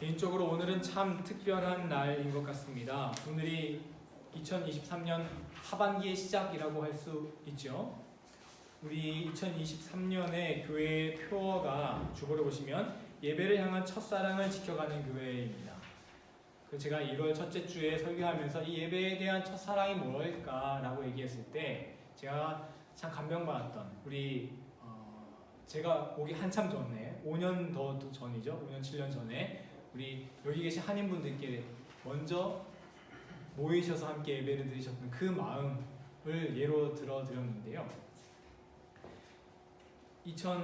개인적으로 오늘은 참 특별한 날인 것 같습니다. 오늘이 2023년 하반기의 시작이라고 할 수 있죠. 우리 2023년의 교회의 표어가 주보를 보시면 예배를 향한 첫사랑을 지켜가는 교회입니다. 제가 1월 첫째 주에 설교하면서 이 예배에 대한 첫사랑이 뭘까라고 얘기했을 때 제가 참 감명받았던 제가 오기 한참 전에 5년 더 전이죠. 5년 7년 전에 우리 여기 계신 한인분들께 먼저 모이셔서 함께 예배를 드리셨던 그 마음을 예로 들어드렸는데요.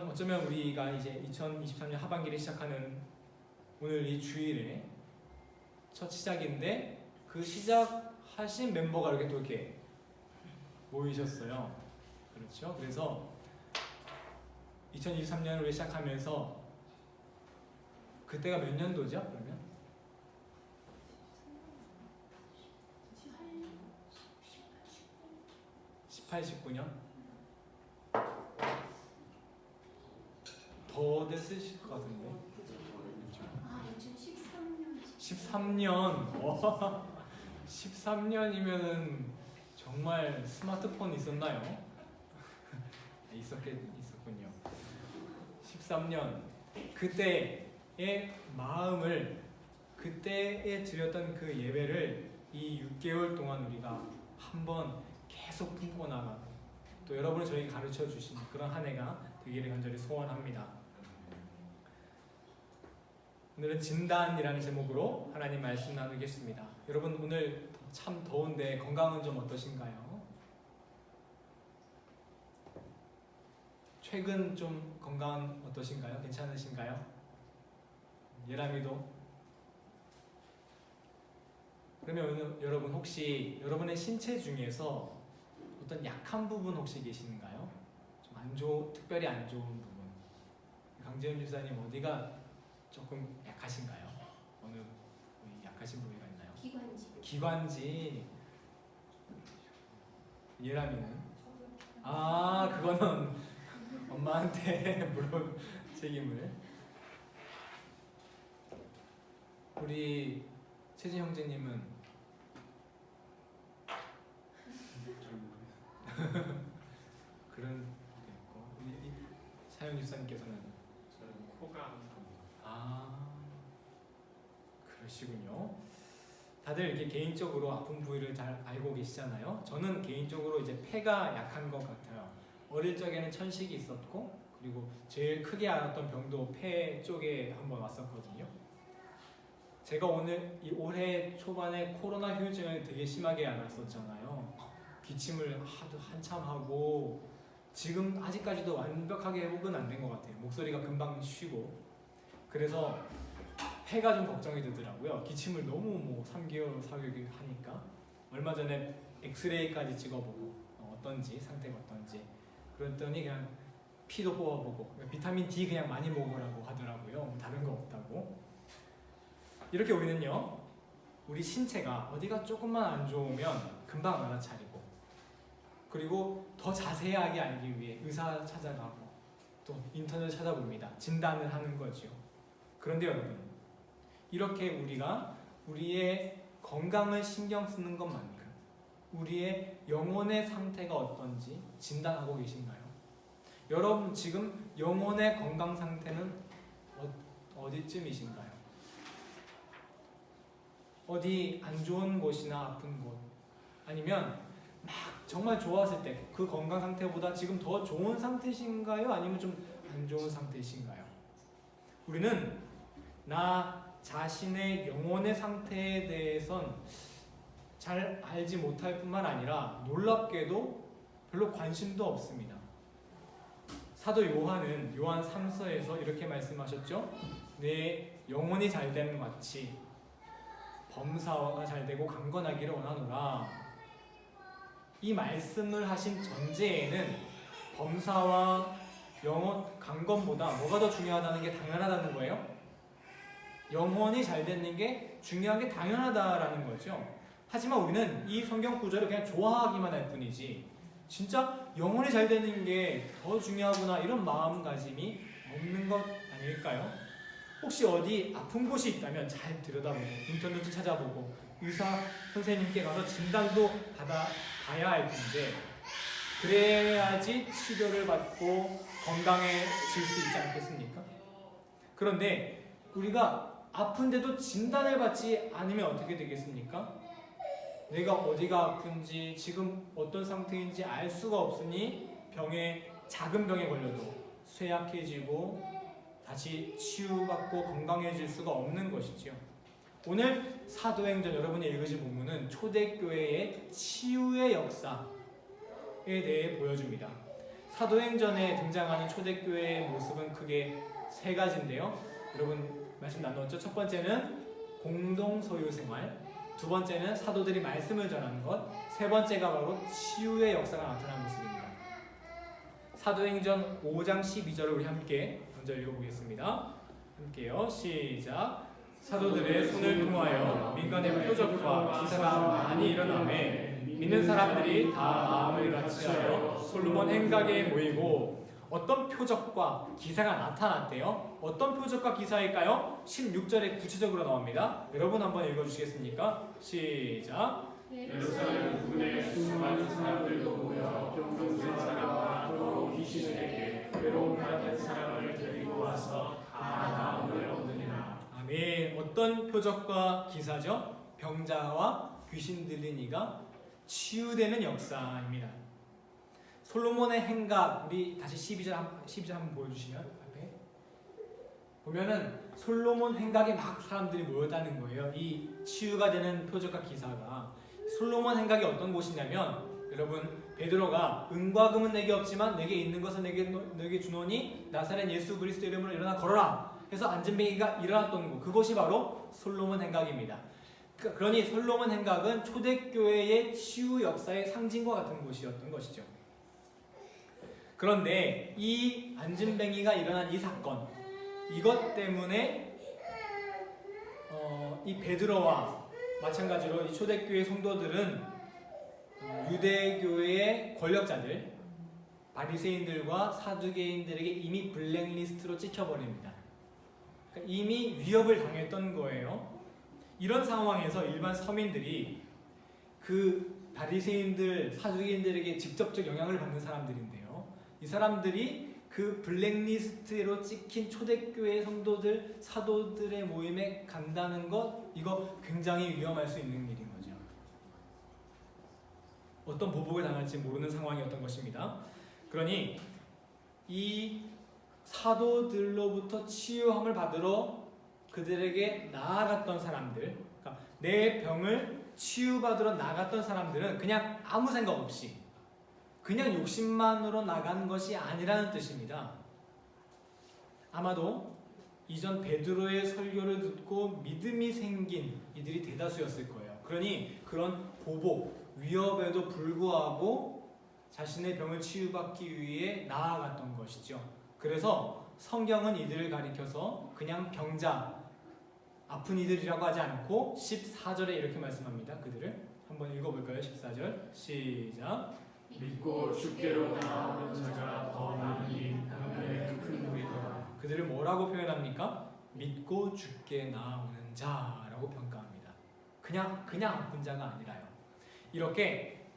어쩌면 우리가 이제 2023년 하반기를 시작하는 오늘 이 주일에 첫 시작인데 그 시작하신 멤버가 이렇게 모이셨어요. 그렇죠? 그래서 2023년을 시작하면서 그때가 몇 년도죠? 그러면? 18, 19년? 더 됐으실 것 같은데. 13년. 13년이면은 정말 스마트폰 있었나요? 있었군요. 13년. 그때의 마음을, 그때에 드렸던 그 예배를 이 6개월 동안 우리가 한번 계속 품고 나가고 또 여러분이 저희 가르쳐 주신 그런 한 해가 되기를 간절히 소원합니다. 오늘은 진단이라는 제목으로 하나님 말씀 나누겠습니다. 여러분 오늘 참 더운데 건강은 좀 어떠신가요? 최근 좀 건강 어떠신가요? 괜찮으신가요? 예람이도? 그러면 여러분 혹시 여러분의 신체 중에서 어떤 약한 부분 혹시 계시는가요? 좀 특별히 안 좋은 부분. 강재현 집사님 어디가 조금 약하신가요? 어느 약하신 부위가 있나요? 기관지. 예람이는? 그거는 엄마한테 물을 책임을. 우리 채진 형제님은 그런 게 있고, 우리 사영 집사님께서는 저는 코가 항상 그러시군요. 다들 이렇게 개인적으로 아픈 부위를 잘 알고 계시잖아요. 저는 개인적으로 이제 폐가 약한 것 같아요. 어릴 적에는 천식이 있었고, 그리고 제일 크게 알았던 병도 폐 쪽에 한번 왔었거든요. 제가 올해 초반에 코로나 후유증을 되게 심하게 앓았었잖아요. 기침을 한참 하고 지금 아직까지도 완벽하게 회복은 안 된 것 같아요. 목소리가 금방 쉬고. 그래서 폐가 좀 걱정이 되더라고요. 기침을 너무 3개월, 4개월 하니까. 얼마 전에 엑스레이까지 찍어보고 어떤지, 상태가 어떤지. 그랬더니 그냥 피도 뽑아보고 비타민 D 그냥 많이 먹으라고 하더라고요. 다른 거 없다고. 이렇게 우리는요, 우리 신체가 어디가 조금만 안 좋으면 금방 알아차리고, 그리고 더 자세하게 알기 위해 의사 찾아가고 또 인터넷 찾아봅니다. 진단을 하는 거죠. 그런데 여러분, 이렇게 우리가 우리의 건강을 신경 쓰는 것만큼 우리의 영혼의 상태가 어떤지 진단하고 계신가요? 여러분 지금 영혼의 건강 상태는 어디쯤이신가요? 어디 안 좋은 곳이나 아픈 곳, 아니면 막 정말 좋았을 때 그 건강 상태보다 지금 더 좋은 상태신가요? 아니면 좀 안 좋은 상태신가요? 우리는 나 자신의 영혼의 상태에 대해선 잘 알지 못할 뿐만 아니라 놀랍게도 별로 관심도 없습니다. 사도 요한은 요한 3서에서 이렇게 말씀하셨죠. 내 영혼이 잘됨 마치 범사가 잘되고 강건하기를 원하노라. 이 말씀을 하신 전제에는 범사와 강건보다 뭐가 더 중요하다는 게 당연하다는 거예요. 영혼이 잘 되는 게 중요한 게 당연하다라는 거죠. 하지만 우리는 이 성경 구절을 그냥 좋아하기만 할 뿐이지 진짜 영혼이 잘 되는 게 더 중요하구나 이런 마음가짐이 없는 것 아닐까요? 혹시 어디 아픈 곳이 있다면 잘 들여다보고 인터넷도 찾아보고 의사 선생님께 가서 진단도 받아봐야 할 텐데 그래야지 치료를 받고 건강해질 수 있지 않겠습니까? 그런데 우리가 아픈데도 진단을 받지 않으면 어떻게 되겠습니까? 내가 어디가 아픈지 지금 어떤 상태인지 알 수가 없으니 작은 병에 걸려도 쇠약해지고 다시 치유받고 건강해질 수가 없는 것이죠. 오늘 사도행전 여러분이 읽으실 본문은 초대교회의 치유의 역사에 대해 보여줍니다. 사도행전에 등장하는 초대교회의 모습은 크게 세 가지인데요. 여러분 말씀 나눴죠? 첫 번째는 공동 소유 생활, 두 번째는 사도들이 말씀을 전하는 것, 세 번째가 바로 치유의 역사가 나타난 모습입니다. 사도행전 5장 12절을 우리 함께 먼저 읽어보겠습니다. 함께요. 시작. 사도들의 손을 통하여 민간의 표적과 기사가 많이 일어나매 믿는 사람들이 다 마음을 같이하여 솔로몬 행각에 모이고 어떤 표적과 기사가 나타났대요. 어떤 표적과 기사일까요? 16절에 구체적으로 나옵니다. 여러분 한번 읽어주시겠습니까? 시작. 예루살렘 군의 수많은 사람들도 모여 병든사람과 또 귀신에게 괴로움 받은 사람을 데리고 와서 다 나음을 얻으니라. 아멘. 어떤 표적과 기사죠? 병자와 귀신 들린 이가 치유되는 역사입니다. 솔로몬의 행각, 우리 다시 12절 한번 보여주시면 앞에 보면은 솔로몬 행각에 막 사람들이 모였다는 거예요. 이 치유가 되는 표적과 기사가. 솔로몬 행각이 어떤 곳이냐면 여러분 베드로가 은과 금은 내게 없지만 내게 있는 것은 내게 주노니 나사렛 예수 그리스도 이름으로 일어나 걸어라 해서 안진뱅이가 일어났던 곳, 그곳이 바로 솔로몬 행각입니다. 그러니 솔로몬 행각은 초대교회의 치유 역사의 상징과 같은 곳이었던 것이죠. 그런데 이 안진뱅이가 일어난 이 사건, 이것 때문에 이 베드로와 마찬가지로 이 초대교회 성도들은 유대교회의 권력자들, 바리새인들과 사두개인들에게 이미 블랙리스트로 찍혀버립니다. 그러니까 이미 위협을 당했던 거예요. 이런 상황에서 일반 서민들이 그 바리새인들, 사두개인들에게 직접적 영향을 받는 사람들인데요. 이 사람들이 그 블랙리스트로 찍힌 초대교회 성도들, 사도들의 모임에 간다는 것, 이거 굉장히 위험할 수 있는 일인 거죠. 어떤 보복을 당할지 모르는 상황이었던 것입니다. 그러니 이 사도들로부터 치유함을 받으러 그들에게 나아갔던 사람들, 그러니까 내 병을 치유받으러 나갔던 사람들은 그냥 아무 생각 없이 그냥 욕심만으로 나간 것이 아니라는 뜻입니다. 아마도 이전 베드로의 설교를 듣고 믿음이 생긴 이들이 대다수였을 거예요. 그러니 그런 보복, 위협에도 불구하고 자신의 병을 치유받기 위해 나아갔던 것이죠. 그래서 성경은 이들을 가리켜서 그냥 병자, 아픈 이들이라고 하지 않고 14절에 이렇게 말씀합니다. 그들을 한번 읽어볼까요? 14절 시작. 믿고 주께로 나오는 자가 더 많으니 하늘의 큰 무리더라. 그들을 뭐라고 표현합니까? 믿고 주께 나오는 자라고 평가합니다. 그냥 아픈 자가 아니라요. 이렇게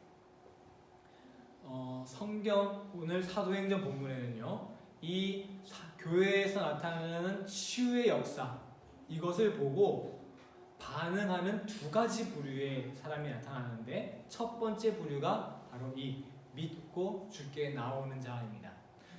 성경 오늘 사도행전 본문에는요, 이 교회에서 나타나는 치유의 역사, 이것을 보고 반응하는 두 가지 부류의 사람이 나타나는데, 첫 번째 부류가 바로 이 믿고 주께 나오는 자입니다.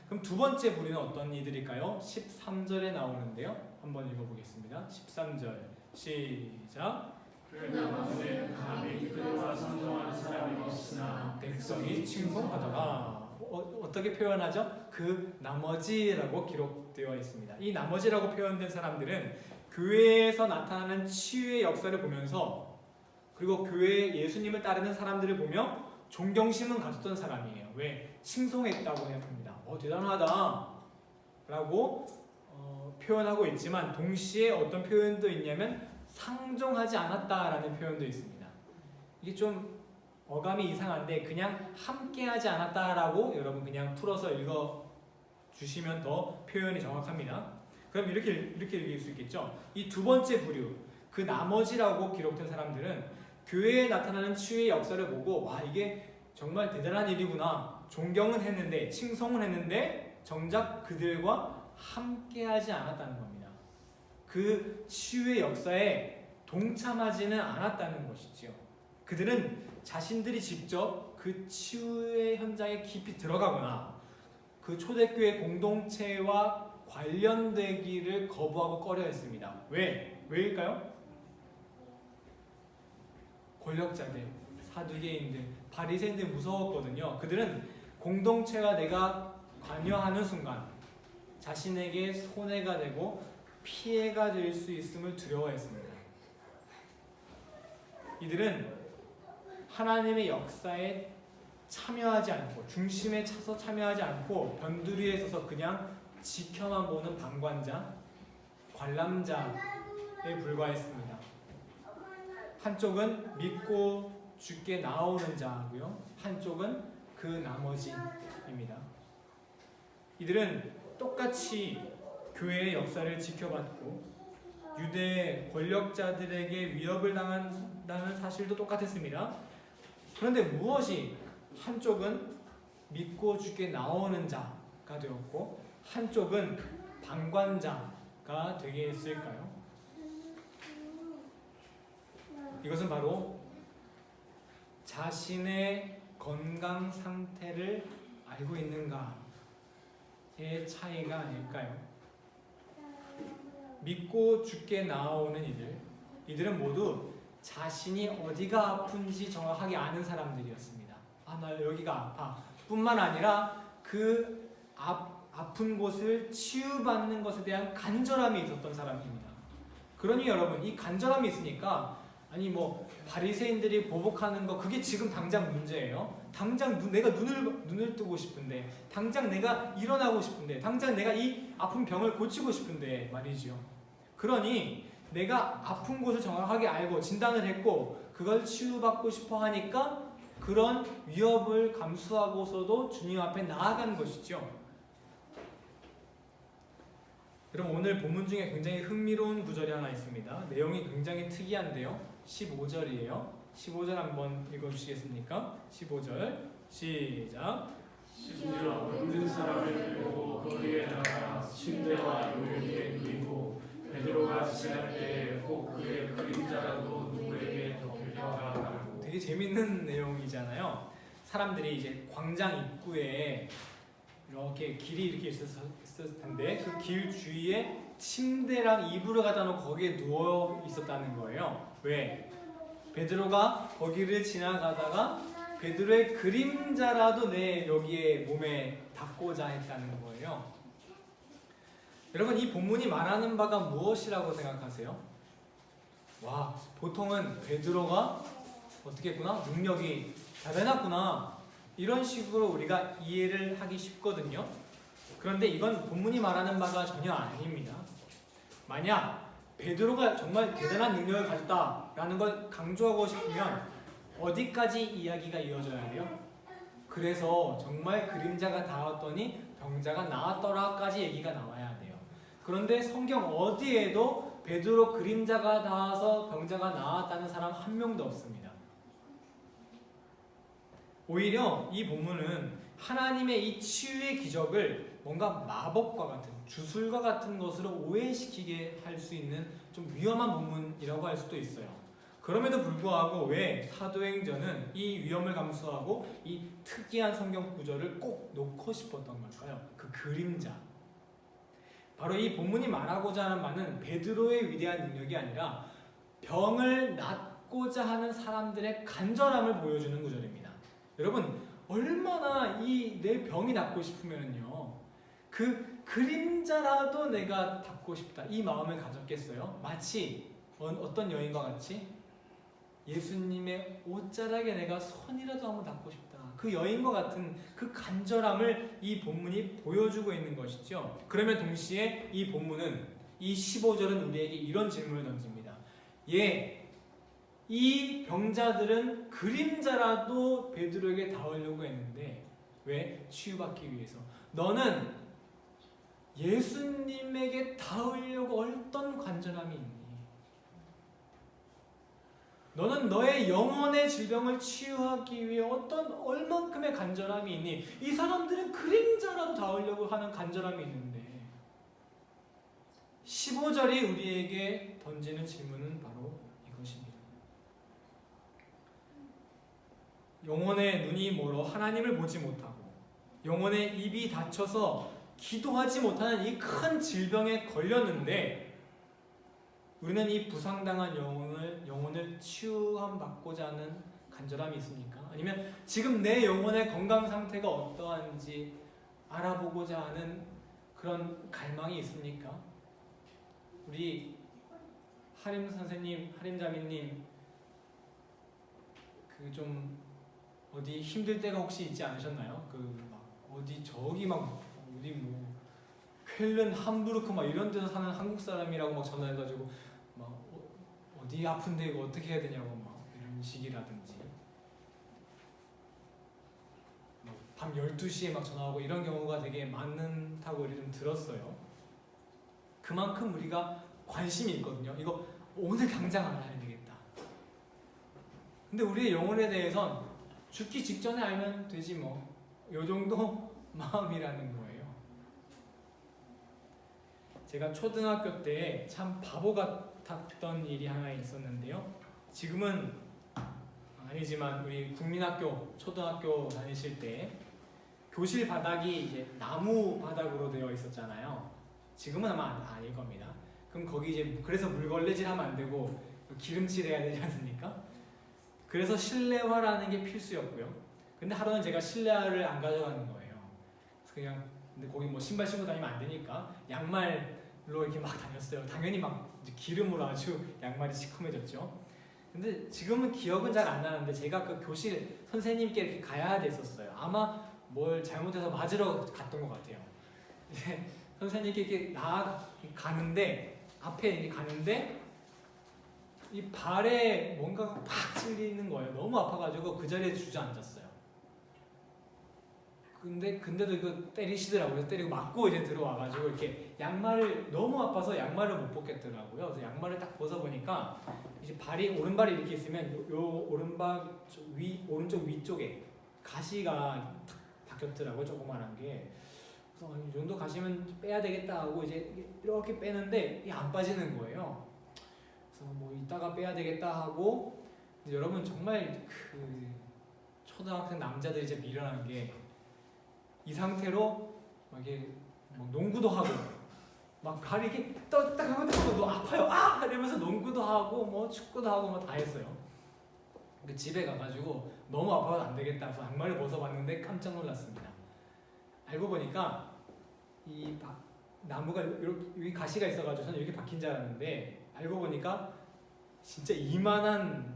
그럼 두 번째 부류는 어떤 이들일까요? 13절에 나오는데요. 한번 읽어보겠습니다. 13절 시작. 그 나머지는 감히 그와 선동하는 사람이 없으나 백성이 칭송하다가 어떻게 표현하죠? 그 나머지라고 기록되어 있습니다. 이 나머지라고 표현된 사람들은 교회에서 나타나는 치유의 역사를 보면서, 그리고 교회에 예수님을 따르는 사람들을 보며 존경심은 가졌던 사람이에요. 왜? 칭송했다고 생각합니다. 대단하다 라고 표현하고 있지만, 동시에 어떤 표현도 있냐면 상종하지 않았다라는 표현도 있습니다. 이게 좀 어감이 이상한데 그냥 함께하지 않았다라고 여러분 그냥 풀어서 읽어주시면 더 표현이 정확합니다. 그럼 이렇게 얘기할 수 있겠죠. 이 두 번째 부류, 그 나머지라고 기록된 사람들은 교회에 나타나는 치유의 역사를 보고 와 이게 정말 대단한 일이구나, 존경은 했는데 칭송은 했는데 정작 그들과 함께하지 않았다는 겁니다. 그 치유의 역사에 동참하지는 않았다는 것이지요. 그들은 자신들이 직접 그 치유의 현장에 깊이 들어가거나 그 초대교회 공동체와 관련되기를 거부하고 꺼려했습니다. 왜일까요? 권력자들, 사두개인들, 바리새인들 무서웠거든요. 그들은 공동체가 내가 관여하는 순간 자신에게 손해가 되고 피해가 될 수 있음을 두려워했습니다. 이들은 하나님의 역사에 참여하지 않고, 중심에 차서 참여하지 않고 변두리에 서서 그냥 지켜만 보는 방관자, 관람자에 불과했습니다. 한쪽은 믿고 죽게 나오는 자고요, 한쪽은 그 나머지입니다. 이들은 똑같이 교회의 역사를 지켜봤고 유대 권력자들에게 위협을 당한다는 사실도 똑같았습니다. 그런데 무엇이 한쪽은 믿고 죽게 나오는 자가 되었고 한쪽은 방관자가 되게 했을까요? 이것은 바로 자신의 건강 상태를 알고 있는가의 차이가 아닐까요? 믿고 죽게 나오는 이들은 모두 자신이 어디가 아픈지 정확하게 아는 사람들이었습니다. 나 여기가 아파 뿐만 아니라 그 아픈 곳을 치유받는 것에 대한 간절함이 있었던 사람입니다. 그러니 여러분, 이 간절함이 있으니까 바리새인들이 보복하는 거 그게 지금 당장 문제예요. 당장 내가 눈을 뜨고 싶은데, 당장 내가 일어나고 싶은데, 당장 내가 이 아픈 병을 고치고 싶은데 말이지요. 그러니 내가 아픈 곳을 정확하게 알고 진단을 했고 그걸 치유받고 싶어 하니까 그런 위협을 감수하고서도 주님 앞에 나아간 것이죠. 여러분, 오늘 본문 중에 굉장히 흥미로운 구절이 하나 있습니다. 내용이 굉장히 특이한데요. 15절이에요. 15절 한번 읽어주시겠습니까? 15절 시작. 심지어 모든 사람을 들고 거리에다가 침대와 요리에 누이고 베드로가 지날 때에 꼭 그의 그림자라도 누구에게 덮일까 하고. 되게 재밌는 내용이잖아요. 사람들이 이제 광장 입구에 이렇게 길이 이렇게 있었을 텐데 그 길 주위에 침대랑 이불을 갖다 놓고 거기에 누워 있었다는 거예요. 왜? 베드로가 거기를 지나가다가 베드로의 그림자라도 내 여기에 몸에 닿고자 했다는 거예요. 여러분, 이 본문이 말하는 바가 무엇이라고 생각하세요? 와, 보통은 베드로가 어떻게 했구나? 능력이 대단하구나, 이런 식으로 우리가 이해를 하기 쉽거든요. 그런데 이건 본문이 말하는 바가 전혀 아닙니다. 만약 베드로가 정말 대단한 능력을 가졌다라는 걸 강조하고 싶으면 어디까지 이야기가 이어져야 돼요? 그래서 정말 그림자가 닿았더니 병자가 나았더라까지 얘기가 나와야 돼요. 그런데 성경 어디에도 베드로 그림자가 닿아서 병자가 나았다는 사람 한 명도 없습니다. 오히려 이 본문은 하나님의 이 치유의 기적을 뭔가 마법과 같은, 주술과 같은 것으로 오해시키게 할 수 있는 좀 위험한 본문이라고 할 수도 있어요. 그럼에도 불구하고 왜 사도행전은 이 위험을 감수하고 이 특이한 성경 구절을 꼭 놓고 싶었던 걸까요? 그 그림자. 바로 이 본문이 말하고자 하는 바는 베드로의 위대한 능력이 아니라 병을 낫고자 하는 사람들의 간절함을 보여주는 구절입니다. 여러분, 얼마나 이 내 병이 낫고 싶으면요, 그 그림자라도 내가 닿고 싶다, 이 마음을 가졌겠어요? 마치 어떤 여인과 같이 예수님의 옷자락에 내가 손이라도 한번 닿고 싶다, 그 여인과 같은 그 간절함을 이 본문이 보여주고 있는 것이죠. 그러면 동시에 이 본문은, 이 15절은 우리에게 이런 질문을 던집니다. 이 병자들은 그림자라도 베드로에게 닿으려고 했는데 왜? 치유받기 위해서. 너는 예수님에게 닿으려고 어떤 간절함이 있니? 너는 너의 영혼의 질병을 치유하기 위해 어떤 얼만큼의 간절함이 있니? 이 사람들은 그림자라도 닿으려고 하는 간절함이 있는데 15절이 우리에게 던지는 질문은 바로 이것입니다. 영혼의 눈이 멀어 하나님을 보지 못하고 영혼의 입이 닫혀서 기도하지 못하는 이 큰 질병에 걸렸는데 우리는 이 부상당한 영혼을 치유함받고자 하는 간절함이 있습니까? 아니면 지금 내 영혼의 건강 상태가 어떠한지 알아보고자 하는 그런 갈망이 있습니까? 우리 하림 선생님, 하림 자매님 그 좀 어디 힘들 때가 혹시 있지 않으셨나요? 그 막 어디 저기 막 어디 뭐 쾰른 함부르크 막 이런 데서 사는 한국 사람이라고 막 전화해가지고 막 어디 아픈데 이거 어떻게 해야 되냐고 막 이런 식이라든지 밤 12시에 막 전화하고 이런 경우가 되게 많다고 좀 들었어요. 그만큼 우리가 관심이 있거든요. 이거 오늘 당장 알아야 되겠다. 근데 우리의 영혼에 대해선 죽기 직전에 알면 되지 뭐. 요 정도 마음이라는 거예요. 제가 초등학교 때 참 바보 같았던 일이 하나 있었는데요. 지금은 아니지만 우리 국민학교, 초등학교 다니실 때 교실 바닥이 이제 나무 바닥으로 되어 있었잖아요. 지금은 아마 아닐 겁니다. 그럼 거기 이제 그래서 물걸레질 하면 안 되고 기름칠 해야 되지 않습니까? 그래서 실내화라는 게 필수였고요. 근데 하루는 제가 실내화를 안 가져가는 거예요. 그래서 그냥 근데 거기 뭐 신발 신고 다니면 안 되니까 양말로 이렇게 막 다녔어요. 당연히 막 기름으로 아주 양말이 시커매졌죠. 근데 지금은 기억은 잘 안 나는데 제가 그 교실 선생님께 이렇게 가야 됐었어요. 아마 뭘 잘못해서 맞으러 갔던 것 같아요. 선생님께 이렇게 나가는데 앞에 이렇게 가는데 이 발에 뭔가가 팍 찔리는 거예요. 너무 아파가지고 그 자리에 주저앉았어요. 근데도 이거 때리시더라고요. 때리고 맞고 이제 들어와가지고 이렇게 양말을 너무 아파서 양말을 못 벗겠더라고요. 그래서 양말을 딱 벗어보니까 이제 오른발이 이렇게 있으면 요 오른발 오른쪽 위쪽에 가시가 탁 박혔더라고요. 조그만한 게. 그래서 이 정도 가시면 빼야 되겠다 하고 이제 이렇게 빼는데 이게 안 빠지는 거예요. 그래서 뭐 이따가 빼야 되겠다 하고 여러분 정말 그 초등학생 남자들이 이제 미련한 게 이 상태로 막 이게 막 농구도 하고 막 발이 이렇게 딱 하면 너 아파요 아 이러면서 농구도 하고 뭐 축구도 하고 뭐 다 했어요. 집에 가가지고 너무 아파서 안 되겠다 해서 양말을 벗어봤는데 깜짝 놀랐습니다. 알고 보니까 이 나무가 이렇게 여기 가시가 있어가지고 저는 이렇게 박힌 줄 알았는데 알고 보니까 진짜 이만한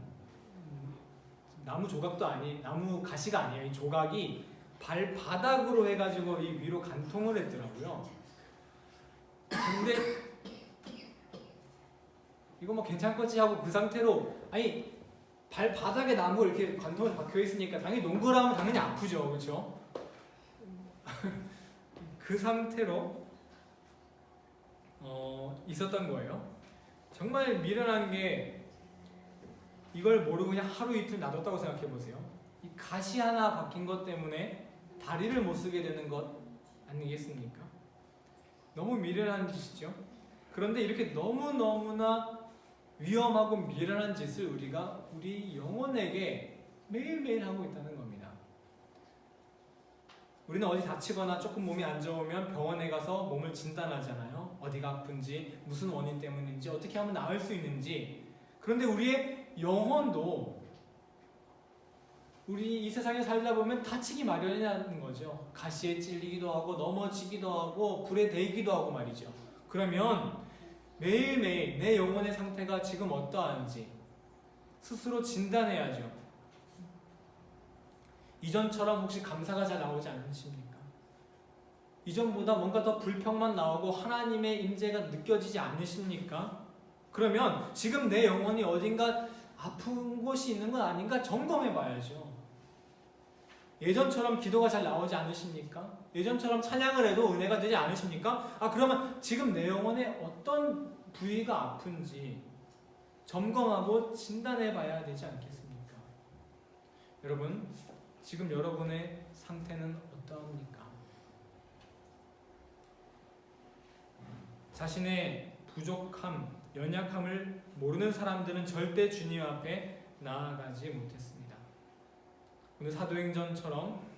나무 조각도 나무 가시가 아니에요. 이 조각이 발바닥으로 해가지고 이 위로 관통을 했더라고요. 근데 이거 뭐 괜찮겠지 하고 그 상태로 아니 발바닥에 나무 이렇게 관통을 박혀 있으니까 당연히 농구를 하면 당연히 아프죠, 그렇죠? 그 상태로 있었던 거예요. 정말 미련한 게 이걸 모르고 그냥 하루 이틀 놔뒀다고 생각해 보세요. 이 가시 하나 박힌 것 때문에 다리를 못 쓰게 되는 것 아니겠습니까? 너무 미련한 짓이죠. 그런데 이렇게 너무너무나 위험하고 미련한 짓을 우리가 우리 영혼에게 매일매일 하고 있다는 겁니다. 우리는 어디 다치거나 조금 몸이 안 좋으면 병원에 가서 몸을 진단하잖아요. 어디가 아픈지, 무슨 원인 때문인지, 어떻게 하면 나을 수 있는지. 그런데 우리의 영혼도 우리 이 세상에 살다 보면 다치기 마련이라는 거죠. 가시에 찔리기도 하고 넘어지기도 하고 불에 데이기도 하고 말이죠. 그러면 매일매일 내 영혼의 상태가 지금 어떠한지 스스로 진단해야죠. 이전처럼 혹시 감사가 잘 나오지 않으십니까? 이전보다 뭔가 더 불평만 나오고 하나님의 임재가 느껴지지 않으십니까? 그러면 지금 내 영혼이 어딘가 아픈 곳이 있는 건 아닌가 점검해 봐야죠. 예전처럼 기도가 잘 나오지 않으십니까? 예전처럼 찬양을 해도 은혜가 되지 않으십니까? 그러면 지금 내 영혼에 어떤 부위가 아픈지 점검하고 진단해 봐야 되지 않겠습니까? 여러분, 지금 여러분의 상태는 어떠합니까? 자신의 부족함, 연약함을 모르는 사람들은 절대 주님 앞에 나아가지 못했습니다. 오늘 사도행전처럼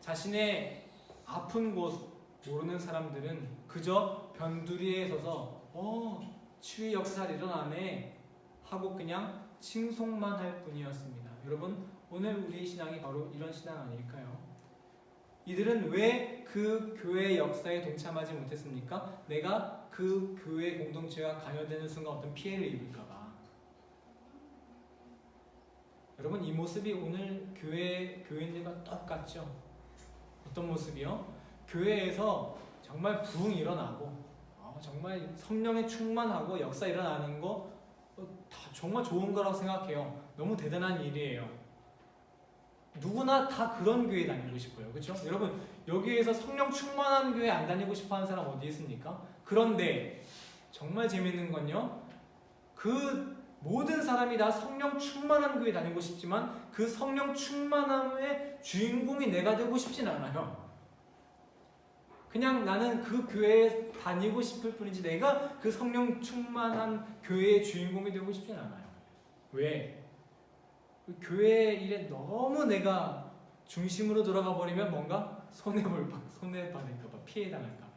자신의 아픈 곳 모르는 사람들은 그저 변두리에 서서 치유 역사 잘 일어나네 하고 그냥 칭송만 할 뿐이었습니다. 여러분, 오늘 우리의 신앙이 바로 이런 신앙 아닐까요? 이들은 왜 그 교회의 역사에 동참하지 못했습니까? 내가 그 교회 공동체와 관여되는 순간 어떤 피해를 입을까봐. 여러분, 이 모습이 오늘 교인들과 똑같죠? 어떤 모습이요? 교회에서 정말 부흥 일어나고 정말 성령에 충만하고 역사 일어나는 거 다 정말 좋은 거라고 생각해요. 너무 대단한 일이에요. 누구나 다 그런 교회 다니고 싶어요. 그렇죠? 여러분, 여기에서 성령 충만한 교회 안 다니고 싶어 하는 사람 어디 있습니까? 그런데 정말 재밌는 건요, 그 모든 사람이 다 성령 충만한 교회 다니고 싶지만 그 성령 충만함의 주인공이 내가 되고 싶진 않아요. 그냥 나는 그 교회에 다니고 싶을 뿐이지 내가 그 성령 충만한 교회의 주인공이 되고 싶진 않아요. 왜? 그 교회 일에 너무 내가 중심으로 돌아가 버리면 뭔가 손해받을까봐, 피해당할까봐.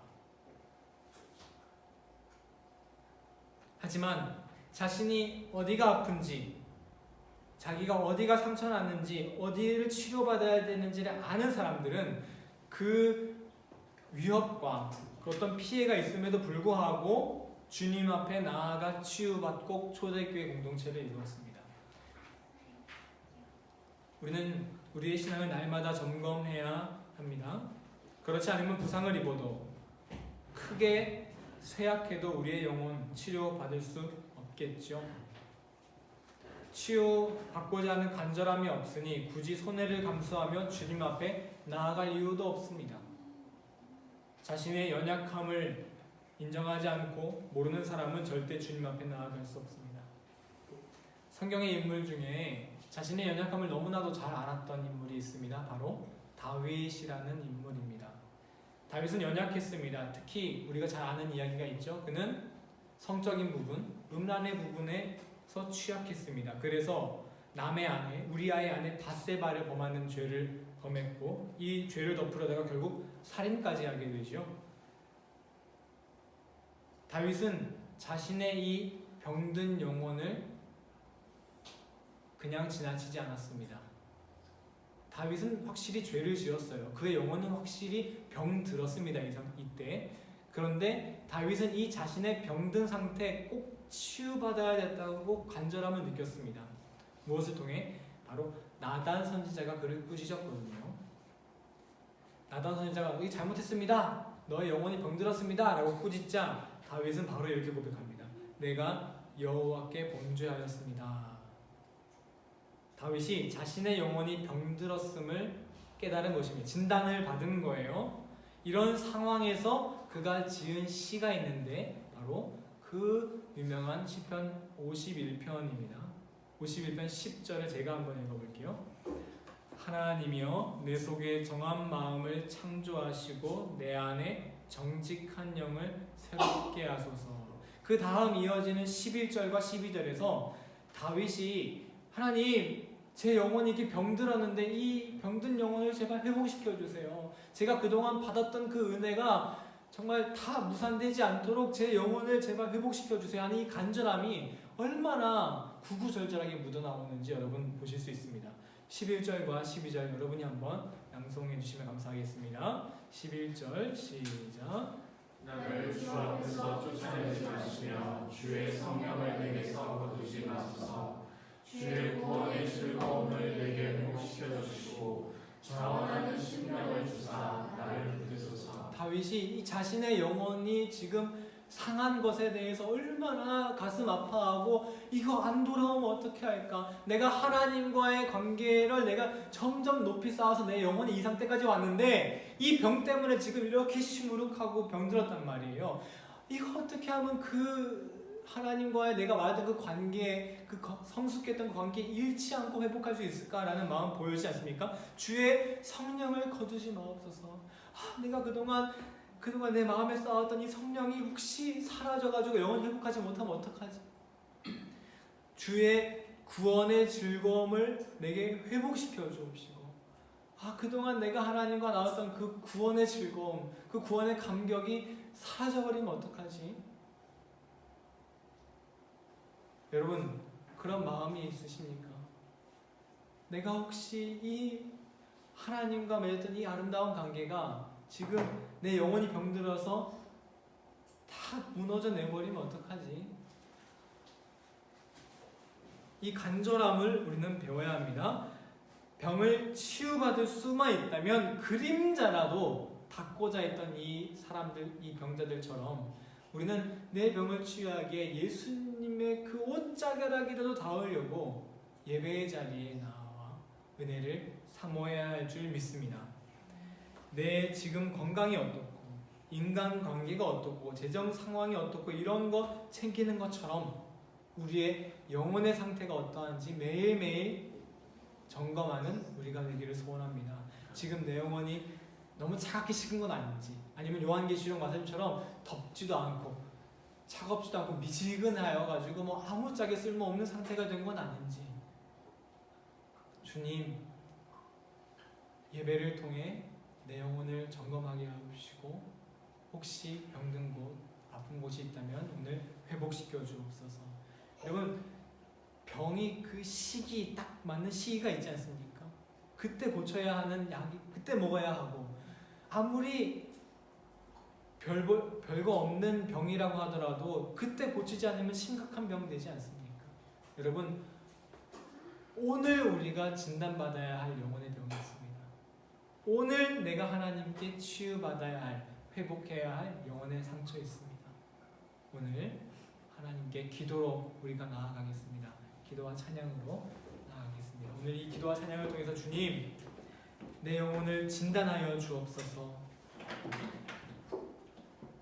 하지만 자신이 어디가 아픈지, 자기가 어디가 상처났는지, 어디를 치료받아야 되는지를 아는 사람들은 그 위협과 그 어떤 피해가 있음에도 불구하고 주님 앞에 나아가 치유받고 초대교회 공동체를 이루었습니다. 우리는 우리의 신앙을 날마다 점검해야 합니다. 그렇지 않으면 부상을 입어도 크게 쇠약해도 우리의 영혼 치료받을 수 없겠죠. 치유받고자 하는 간절함이 없으니 굳이 손해를 감수하며 주님 앞에 나아갈 이유도 없습니다. 자신의 연약함을 인정하지 않고 모르는 사람은 절대 주님 앞에 나아갈 수 없습니다. 성경의 인물 중에 자신의 연약함을 너무나도 잘 알았던 인물이 있습니다. 바로 다윗이라는 인물입니다. 다윗은 연약했습니다. 특히 우리가 잘 아는 이야기가 있죠. 그는 성적인 부분, 음란의 부분에서 취약했습니다. 그래서 남의 아내, 우리아의 아내 밧세바를 범하는 죄를 범했고 이 죄를 덮으려다가 결국 살인까지 하게 되죠. 다윗은 자신의 이 병든 영혼을 그냥 지나치지 않았습니다. 다윗은 확실히 죄를 지었어요. 그의 영혼은 확실히 병들었습니다. 이때. 그런데 다윗은 이 자신의 병든 상태에 꼭 치유받아야 됐다고 간절함을 느꼈습니다. 무엇을 통해? 바로 나단 선지자가 그를 꾸짖었거든요. 나단 선지자가 이게 잘못했습니다. 너의 영혼이 병들었습니다. 라고 꾸짖자 다윗은 바로 이렇게 고백합니다. 내가 여호와께 범죄하였습니다. 다윗이 자신의 영혼이 병들었음을 깨달은 것입니다. 진단을 받은 거예요. 이런 상황에서 그가 지은 시가 있는데 바로 그 유명한 시편 51편입니다. 51편 10절을 제가 한번 읽어볼게요. 하나님이여 내 속에 정한 마음을 창조하시고 내 안에 정직한 영을 새롭게 하소서. 그 다음 이어지는 11절과 12절에서 다윗이 하나님, 제 영혼이 이렇게 병들었는데 이 병든 영혼을 제발 회복시켜주세요. 제가 그동안 받았던 그 은혜가 정말 다 무산되지 않도록 제 영혼을 제발 회복시켜주세요 하는 이 간절함이 얼마나 구구절절하게 묻어나오는지 여러분 보실 수 있습니다. 11절과 12절 여러분이 한번 낭송해 주시면 감사하겠습니다. 11절 시작. 나를 주 앞에서 쫓아내지 마시며 주의 성령을 내게서 거두지 마소서. 주의 구원의 즐거움을 내게 회복시켜 주시고 자원하는 심령을 주사 나를 붙드소서. 다윗이 이 자신의 영혼이 지금 상한 것에 대해서 얼마나 가슴 아파하고 이거 안 돌아오면 어떻게 할까? 내가 하나님과의 관계를 내가 점점 높이 쌓아서 내 영혼이 이 상태까지 왔는데 이 병 때문에 지금 이렇게 시무룩하고 병들었단 말이에요. 이거 어떻게 하면 그 하나님과의 내가 말했던 그 관계, 그 성숙했던 그 관계 잃지 않고 회복할 수 있을까라는 마음 보여지지 않습니까? 주의 성령을 거두지 마옵소서. 내가 그동안 내 마음에 쌓았던 이 성령이 혹시 사라져가지고 영혼 회복하지 못하면 어떡하지? 주의 구원의 즐거움을 내게 회복시켜 주옵시고, 그동안 내가 하나님과 나눴던 그 구원의 즐거움, 그 구원의 감격이 사라져버리면 어떡하지? 여러분, 그런 마음이 있으십니까? 내가 혹시 이 하나님과 맺었던 이 아름다운 관계가 지금 내 영혼이 병들어서 다 무너져 내버리면 어떡하지? 이 간절함을 우리는 배워야 합니다. 병을 치유받을 수만 있다면 그림자라도 닫고자 했던 이 사람들, 이 병자들처럼 우리는 내 병을 치유하기에 예수님의 그 옷자결하기라도 닿으려고 예배의 자리에 나와 은혜를 사모해야 할 줄 믿습니다. 내 지금 건강이 어떻고 인간관계가 어떻고 재정 상황이 어떻고 이런 거 챙기는 것처럼 우리의 영혼의 상태가 어떠한지 매일매일 점검하는 우리가 되기를 소원합니다. 지금 내 영혼이 너무 차갑게 식은 건 아닌지, 아니면 요한계시록 말씀처럼 덥지도 않고 차갑지도 않고 미지근하여 가지고 뭐 아무짝에 쓸모없는 상태가 된 건 아닌지, 주님 예배를 통해 내 영혼을 점검하게 하시고 혹시 병든 곳, 아픈 곳이 있다면 오늘 회복시켜 주옵소서. 여러분, 병이 그 시기 딱 맞는 시기가 있지 않습니까? 그때 고쳐야 하는 약이 그때 먹어야 하고, 아무리 별거 없는 병이라고 하더라도 그때 고치지 않으면 심각한 병 되지 않습니까? 여러분, 오늘 우리가 진단받아야 할 영혼의 병이 있습니다. 오늘 내가 하나님께 치유받아야 할, 회복해야 할 영혼의 상처 있습니다. 오늘 하나님께 기도로 우리가 나아가겠습니다. 기도와 찬양으로 나아가겠습니다. 오늘 이 기도와 찬양을 통해서 주님, 내 영혼을 진단하여 주옵소서.